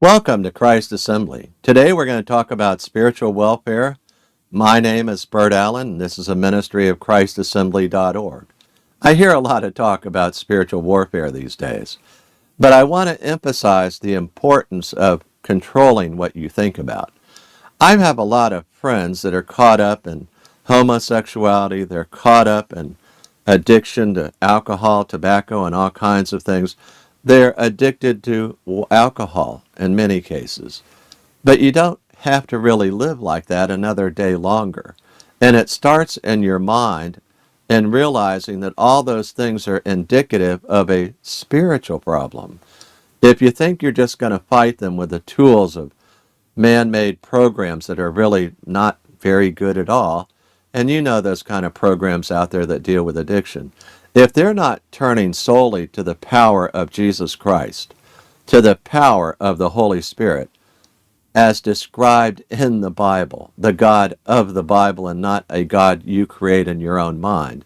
Welcome to Christ Assembly. Today we're going to talk about spiritual welfare. My name is Bert Allen, and this is a ministry of ChristAssembly.org. I hear a lot of talk about spiritual warfare these days, but I want to emphasize the importance of controlling what you think about. I have a lot of friends that are caught up in homosexuality, they're caught up in addiction to alcohol, tobacco, and all kinds of things. They're addicted to alcohol in many cases. But you don't have to really live like that another day longer. And it starts in your mind and realizing that all those things are indicative of a spiritual problem. If you think you're just going to fight them with the tools of man-made programs that are really not very good at all, and you know those kind of programs out there that deal with addiction, if they're not turning solely to the power of Jesus Christ, to the power of the Holy Spirit, as described in the Bible, the God of the Bible and not a God you create in your own mind,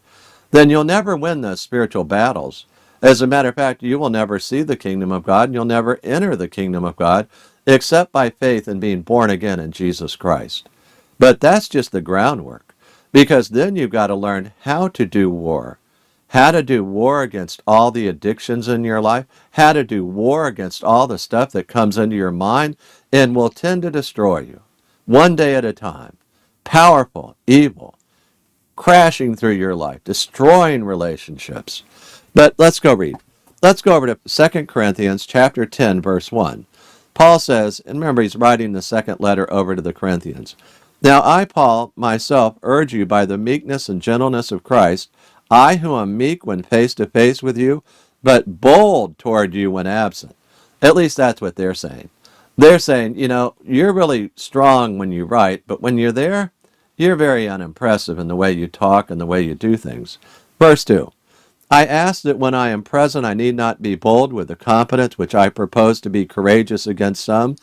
then you'll never win those spiritual battles. As a matter of fact, you will never see the kingdom of God, and you'll never enter the kingdom of God except by faith and being born again in Jesus Christ. But that's just the groundwork, because then you've got to learn how to do war, how to do war against all the addictions in your life, how to do war against all the stuff that comes into your mind and will tend to destroy you, one day at a time. Powerful, evil, crashing through your life, destroying relationships. But let's go read. Let's go over to 2 Corinthians chapter 10, verse 1. Paul says, and remember he's writing the second letter over to the Corinthians, "Now I, Paul, myself urge you by the meekness and gentleness of Christ, I who am meek when face to face with you, but bold toward you when absent." At least that's what they're saying. They're saying, you're really strong when you write, but when you're there, you're very unimpressive in the way you talk and the way you do things. Verse 2, "I ask that when I am present I need not be bold with the confidence which I propose to be courageous against some,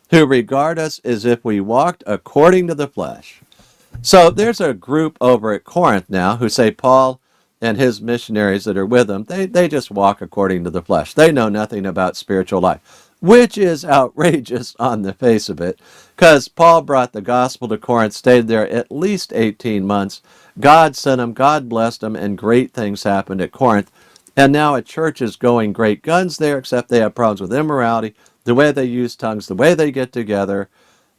who regard us as if we walked according to the flesh." So there's a group over at Corinth now who say Paul and his missionaries that are with him, they just walk according to the flesh. They know nothing about spiritual life, which is outrageous on the face of it, because Paul brought the gospel to Corinth, stayed there at least 18 months. God sent him, God blessed him, and great things happened at Corinth. And now a church is going great guns there, except they have problems with immorality, the way they use tongues, the way they get together.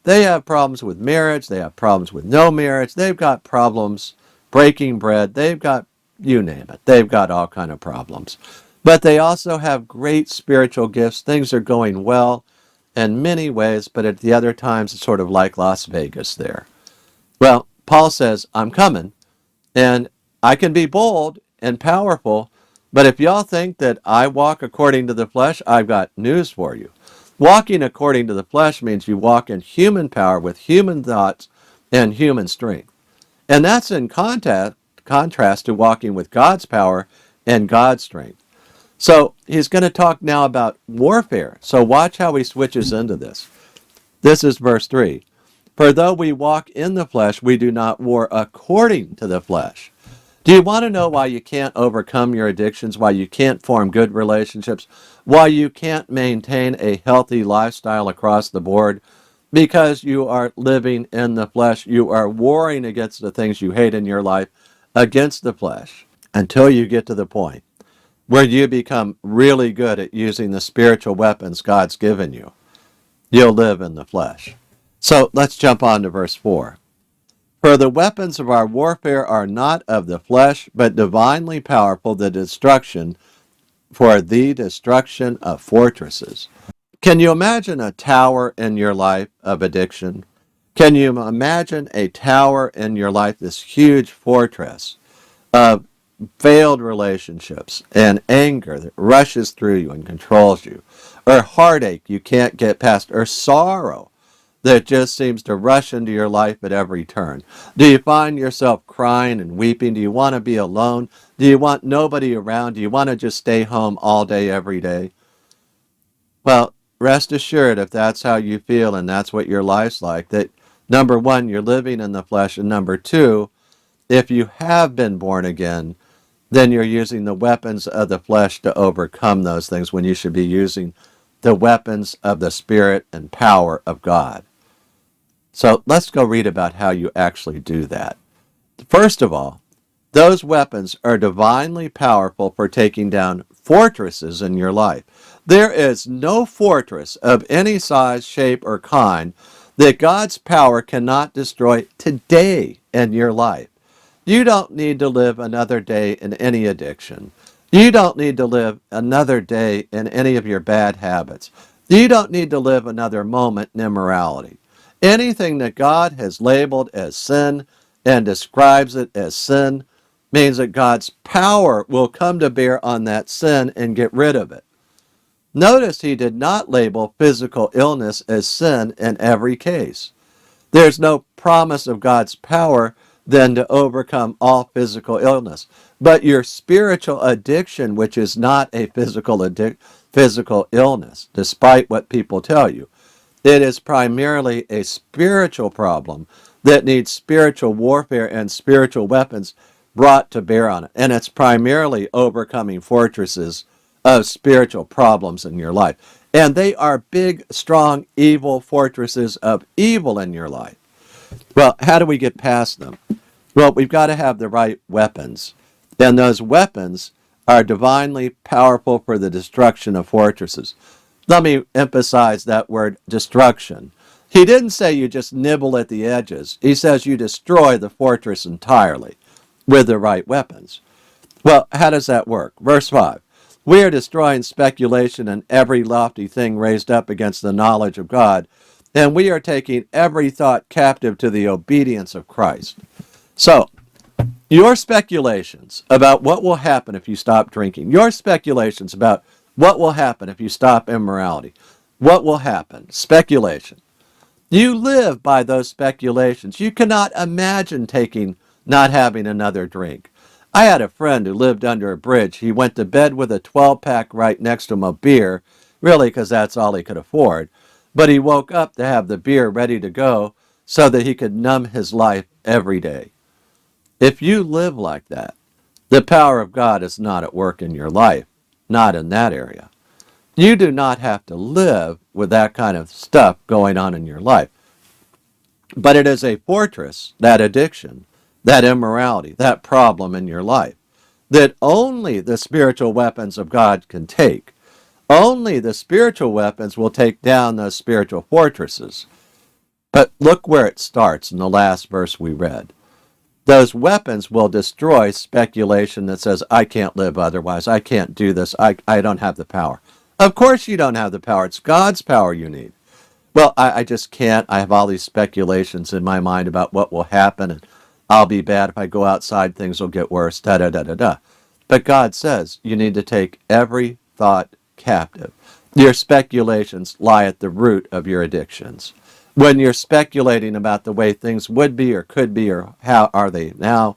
They have problems with marriage. They have problems with no marriage. They've got problems breaking bread. They've got, you name it. They've got all kind of problems. But they also have great spiritual gifts. Things are going well in many ways, but at the other times it's sort of like Las Vegas there. Well, Paul says, I'm coming, and I can be bold and powerful, but if y'all think that I walk according to the flesh, I've got news for you. Walking according to the flesh means you walk in human power with human thoughts and human strength. And that's in contrast to walking with God's power and God's strength. So he's going to talk now about warfare. So watch how he switches into this. This is verse 3. "For though we walk in the flesh, we do not war according to the flesh." Do you want to know why you can't overcome your addictions, why you can't form good relationships, why you can't maintain a healthy lifestyle across the board? Because you are living in the flesh. You are warring against the things you hate in your life, against the flesh, until you get to the point where you become really good at using the spiritual weapons God's given you. You'll live in the flesh. So let's jump on to verse 4. "For the weapons of our warfare are not of the flesh, but divinely powerful for the destruction of fortresses." Can you imagine a tower in your life of addiction? Can you imagine a tower in your life, this huge fortress of failed relationships and anger that rushes through you and controls you, or heartache you can't get past, or sorrow that just seems to rush into your life at every turn? Do you find yourself crying and weeping? Do you want to be alone? Do you want nobody around? Do you want to just stay home all day, every day? Well, rest assured, if that's how you feel and that's what your life's like, that number one, you're living in the flesh, and number two, if you have been born again, then you're using the weapons of the flesh to overcome those things when you should be using the weapons of the Spirit and power of God. So let's go read about how you actually do that. First of all, those weapons are divinely powerful for taking down fortresses in your life. There is no fortress of any size, shape, or kind that God's power cannot destroy today in your life. You don't need to live another day in any addiction. You don't need to live another day in any of your bad habits. You don't need to live another moment in immorality. Anything that God has labeled as sin and describes it as sin means that God's power will come to bear on that sin and get rid of it. Notice he did not label physical illness as sin in every case. There's no promise of God's power then to overcome all physical illness. But your spiritual addiction, which is not a physical illness, despite what people tell you, it is primarily a spiritual problem that needs spiritual warfare and spiritual weapons brought to bear on it. And it's primarily overcoming fortresses of spiritual problems in your life. And they are big, strong, evil fortresses of evil in your life. Well, how do we get past them? Well, we've got to have the right weapons. And those weapons are divinely powerful for the destruction of fortresses. Let me emphasize that word destruction. He didn't say you just nibble at the edges. He says you destroy the fortress entirely with the right weapons. Well, how does that work? Verse 5. We are destroying speculation and every lofty thing raised up against the knowledge of God, and we are taking every thought captive to the obedience of Christ. So, your speculations about what will happen if you stop drinking, your speculations about what will happen if you stop immorality, what will happen, speculation. You live by those speculations. You cannot imagine not having another drink. I had a friend who lived under a bridge. He went to bed with a 12-pack right next to him of beer, really because that's all he could afford. But he woke up to have the beer ready to go so that he could numb his life every day. If you live like that, the power of God is not at work in your life, not in that area. You do not have to live with that kind of stuff going on in your life. But it is a fortress, that addiction, that immorality, that problem in your life, that only the spiritual weapons of God can take. Only the spiritual weapons will take down those spiritual fortresses. But look where it starts in the last verse we read. Those weapons will destroy speculation that says, I can't live otherwise, I can't do this, I don't have the power. Of course you don't have the power. It's God's power you need. Well, I just can't. I have all these speculations in my mind about what will happen, and I'll be bad if I go outside, things will get worse, da-da-da-da-da. But God says you need to take every thought captive. Your speculations lie at the root of your addictions. When you're speculating about the way things would be or could be or how are they now,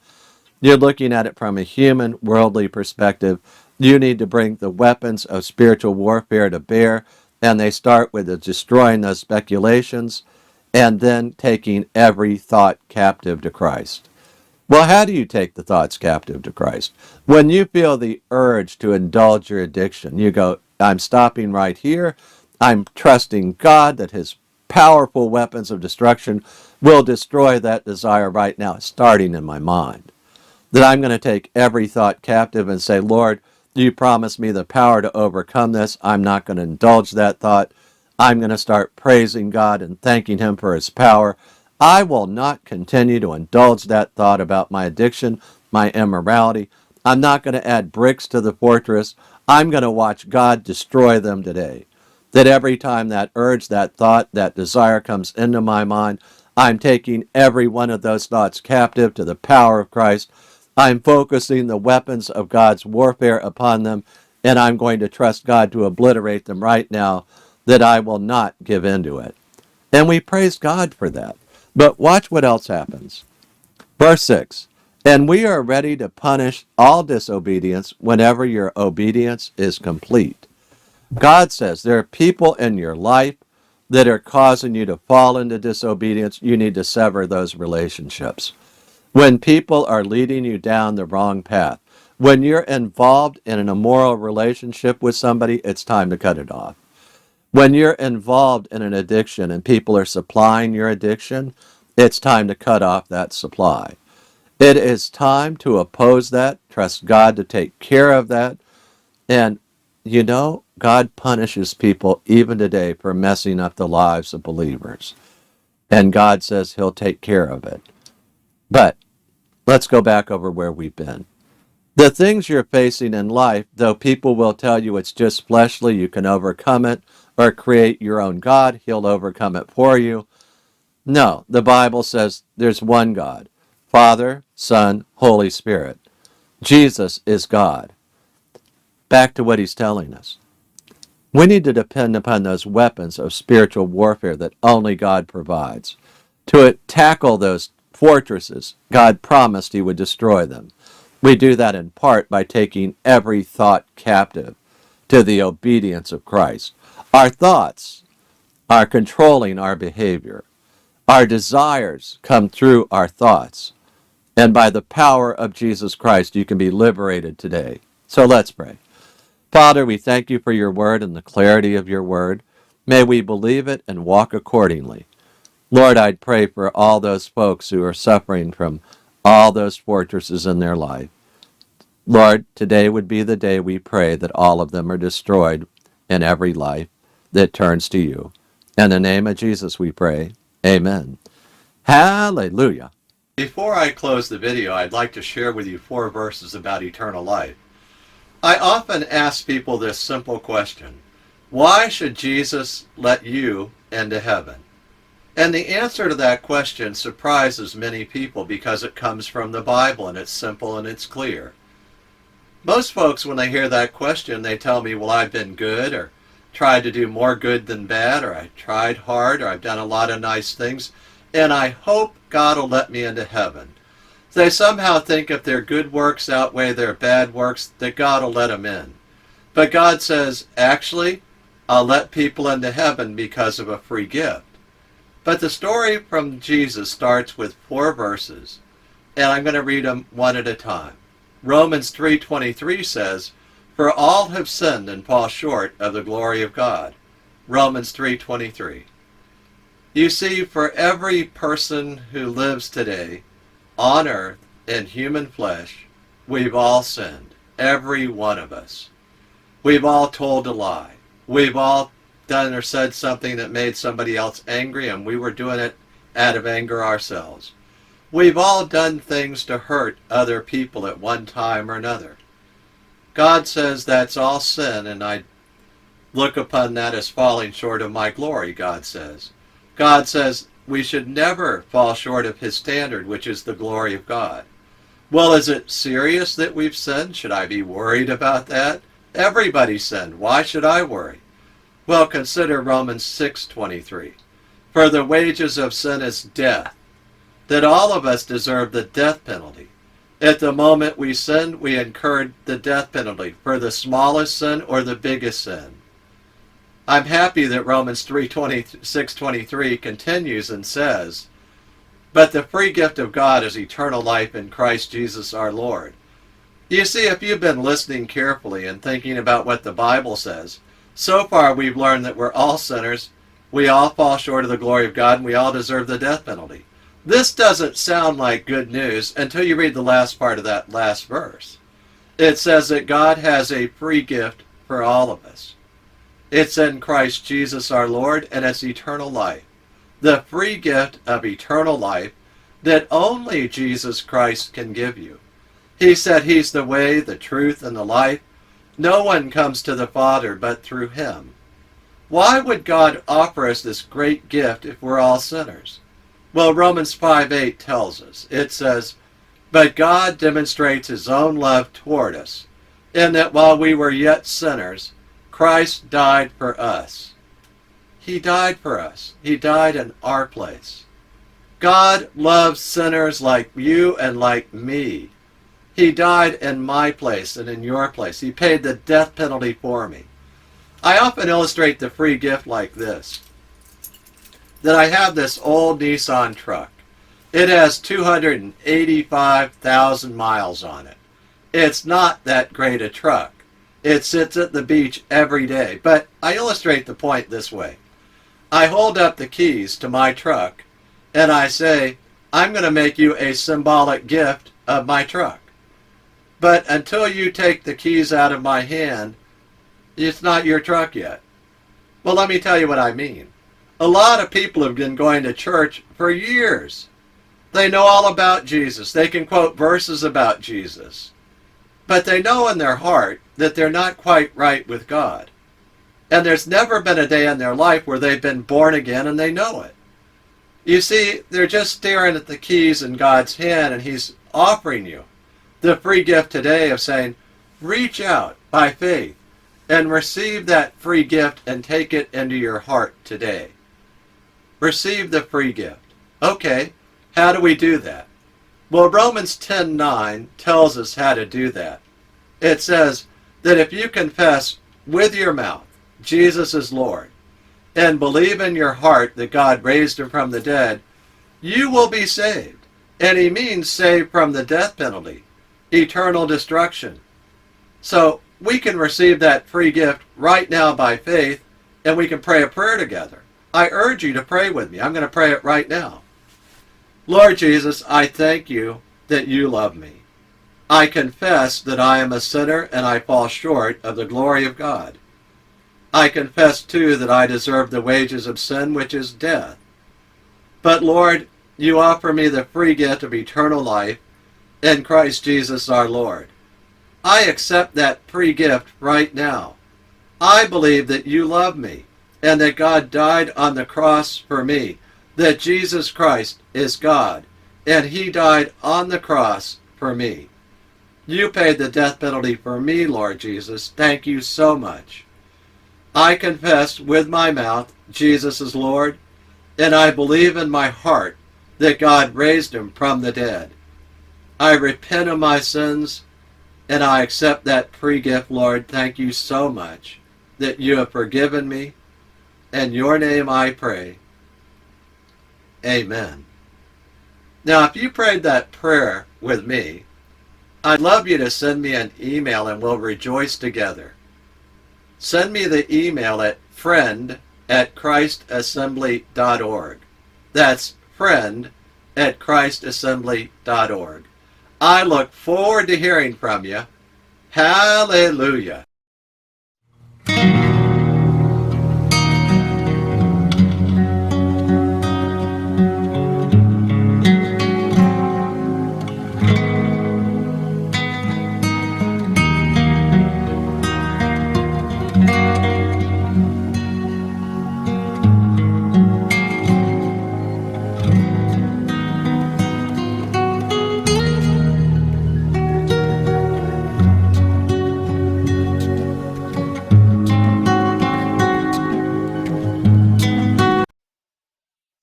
you're looking at it from a human, worldly perspective. You need to bring the weapons of spiritual warfare to bear, and they start with destroying those speculations and then taking every thought captive to Christ. Well, how do you take the thoughts captive to Christ? When you feel the urge to indulge your addiction, you go, I'm stopping right here. I'm trusting God that His powerful weapons of destruction will destroy that desire right now, starting in my mind. That I'm going to take every thought captive and say, Lord, you promised me the power to overcome this. I'm not going to indulge that thought. I'm going to start praising God and thanking Him for His power. I will not continue to indulge that thought about my addiction, my immorality. I'm not going to add bricks to the fortress. I'm going to watch God destroy them today. That every time that urge, that thought, that desire comes into my mind, I'm taking every one of those thoughts captive to the power of Christ. I'm focusing the weapons of God's warfare upon them, and I'm going to trust God to obliterate them right now, that I will not give in to it. And we praise God for that. But watch what else happens. Verse 6, and we are ready to punish all disobedience whenever your obedience is complete. God says there are people in your life that are causing you to fall into disobedience. You need to sever those relationships. When people are leading you down the wrong path, when you're involved in an immoral relationship with somebody, it's time to cut it off. When you're involved in an addiction and people are supplying your addiction, it's time to cut off that supply. It is time to oppose that, trust God to take care of that. And God punishes people even today for messing up the lives of believers. And God says he'll take care of it. But let's go back over where we've been. The things you're facing in life, though people will tell you it's just fleshly, you can overcome it, or create your own God, he'll overcome it for you. No, the Bible says there's one God, Father, Son, Holy Spirit. Jesus is God. Back to what he's telling us. We need to depend upon those weapons of spiritual warfare that only God provides. To tackle those fortresses, God promised he would destroy them. We do that in part by taking every thought captive to the obedience of Christ. Our thoughts are controlling our behavior. Our desires come through our thoughts. And by the power of Jesus Christ, you can be liberated today. So let's pray. Father, we thank you for your word and the clarity of your word. May we believe it and walk accordingly. Lord, I'd pray for all those folks who are suffering from all those fortresses in their life. Lord, today would be the day we pray that all of them are destroyed in every life that turns to you. In the name of Jesus we pray. Amen. Hallelujah. Before I close the video, I'd like to share with you 4 verses about eternal life. I often ask people this simple question: why should Jesus let you into heaven? And the answer to that question surprises many people because it comes from the Bible and it's simple and it's clear. Most folks, when they hear that question, they tell me, well, I've been good, or tried to do more good than bad, or I tried hard, or I've done a lot of nice things, and I hope God will let me into heaven. They somehow think if their good works outweigh their bad works, that God will let them in. But God says, actually, I'll let people into heaven because of a free gift. But the story from Jesus starts with 4 verses, and I'm going to read them one at a time. Romans 3:23 says, "For all have sinned and fall short of the glory of God." Romans 3:23. You see, for every person who lives today on earth in human flesh, we've all sinned. Every one of us. We've all told a lie. We've all done or said something that made somebody else angry, and we were doing it out of anger ourselves. We've all done things to hurt other people at one time or another. God says that's all sin, and I look upon that as falling short of my glory, God says. God says we should never fall short of his standard, which is the glory of God. Well, is it serious that we've sinned? Should I be worried about that? Everybody sinned. Why should I worry? Well, consider Romans 6:23. For the wages of sin is death, that all of us deserve the death penalty. At the moment we sinned, we incurred the death penalty for the smallest sin or the biggest sin. I'm happy that Romans 6:23 continues and says, "But the free gift of God is eternal life in Christ Jesus our Lord." You see, if you've been listening carefully and thinking about what the Bible says, so far we've learned that we're all sinners, we all fall short of the glory of God, and we all deserve the death penalty. This doesn't sound like good news until you read the last part of that last verse. It says that God has a free gift for all of us. It's in Christ Jesus our Lord, and it's eternal life. The free gift of eternal life that only Jesus Christ can give you. He said he's the way, the truth, and the life. No one comes to the Father but through him. Why would God offer us this great gift if we're all sinners? Well, Romans 5:8 tells us. It says, "But God demonstrates his own love toward us, in that while we were yet sinners, Christ died for us." He died for us. He died in our place. God loves sinners like you and like me. He died in my place and in your place. He paid the death penalty for me. I often illustrate the free gift like this. That I have this old Nissan truck. It has 285,000 miles on it. It's not that great a truck. It sits at the beach every day. But I illustrate the point this way. I hold up the keys to my truck and I say, I'm going to make you a symbolic gift of my truck. But until you take the keys out of my hand, it's not your truck yet. Well, let me tell you what I mean. A lot of people have been going to church for years. They know all about Jesus. They can quote verses about Jesus. But they know in their heart that they're not quite right with God. And there's never been a day in their life where they've been born again and they know it. You see, they're just staring at the keys in God's hand, and He's offering you the free gift today of saying, reach out by faith and receive that free gift and take it into your heart today. Receive the free gift. Okay, how do we do that? Well, Romans 10:9 tells us how to do that. It says that if you confess with your mouth Jesus is Lord and believe in your heart that God raised Him from the dead, you will be saved. And He means saved from the death penalty, eternal destruction. So we can receive that free gift right now by faith, and we can pray a prayer together. I urge you to pray with me. I'm going to pray it right now. Lord Jesus, I thank you that you love me. I confess that I am a sinner and I fall short of the glory of God. I confess too that I deserve the wages of sin, which is death. But Lord, you offer me the free gift of eternal life in Christ Jesus our Lord. I accept that free gift right now. I believe that you love me and that God died on the cross for me, that Jesus Christ is God, and He died on the cross for me. You paid the death penalty for me, Lord Jesus. Thank you so much. I confess with my mouth Jesus is Lord, and I believe in my heart that God raised Him from the dead. I repent of my sins, and I accept that free gift, Lord. Thank you so much that you have forgiven me. In your name I pray. Amen. Now, if you prayed that prayer with me, I'd love you to send me an email and we'll rejoice together. Send me the email at friend@christassembly.org. That's friend@christassembly.org. I look forward to hearing from you. Hallelujah.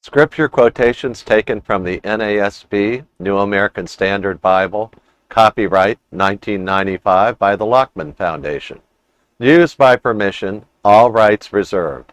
Scripture quotations taken from the NASB, New American Standard Bible, copyright 1995 by the Lockman Foundation. Used by permission, all rights reserved.